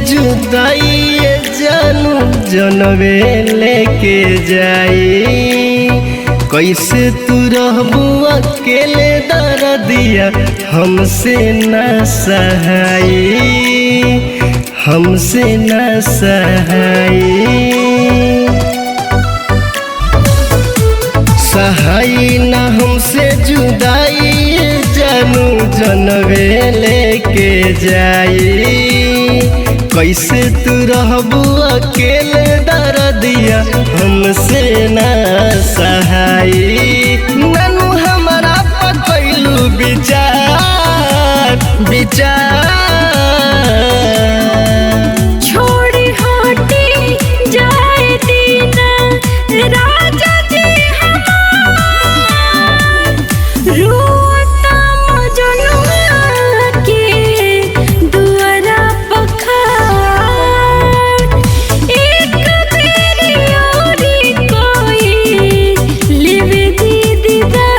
जुदाई जानू जनवे लेके जाई। कैसे तू रहबू अकेले दर्दिया हमसे न सहाई, हमसे न सहाई। सहाई न हमसे जुदाई जानू जनवे लेके जाई। कैसे तू रहबू अकेले दर्दिया हमसे न सहाई। ननू हमारा पकैलू विचार विचार। छोड़ी हटी जाए दीना राजा जी हमार, रोता मजनुआ के दुआरा पखार। एक बेरी औरी कोई लेवे दी दीदार।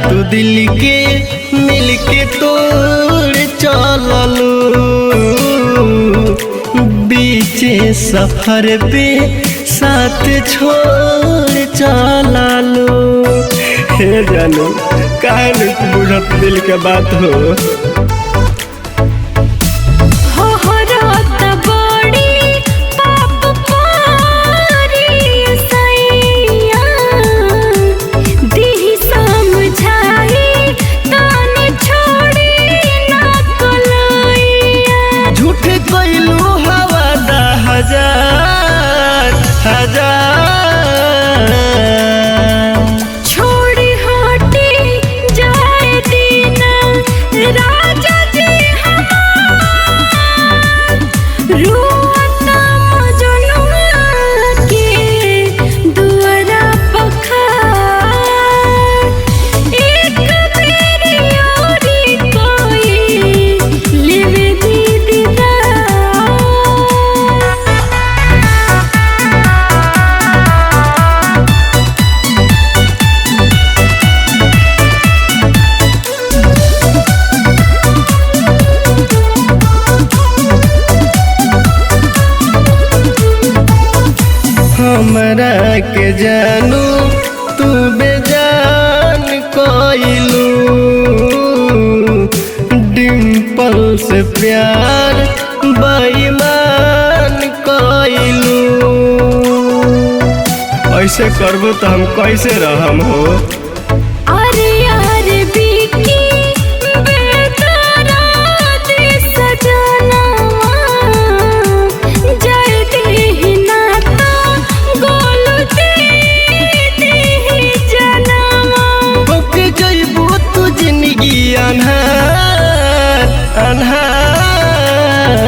तू दिल के मिल के तोड़ चललू, बीचे सफर पे साथ छोड़ चललू। हे जानू काहे नहीं बुझत दिल के बात हो। छोड़ी हटी जाए दीना राजा जी हमार, रोता मजनुआ के दुआरा पखार। एक बेरी औरी कोई लेवे दी दीदार। हमरा के जानू तू बेजान कोइलू, डिम्पल से प्यार बेईमान कोइलू। ऐसे करबो तो हम कैसे रहम हो। अरे यार बिकी बेदर्द सजनवा, जाए देहि नाता गोलू दे देहि जनवा। होके जइबू तू जिंदगी अन्हार अन्हार।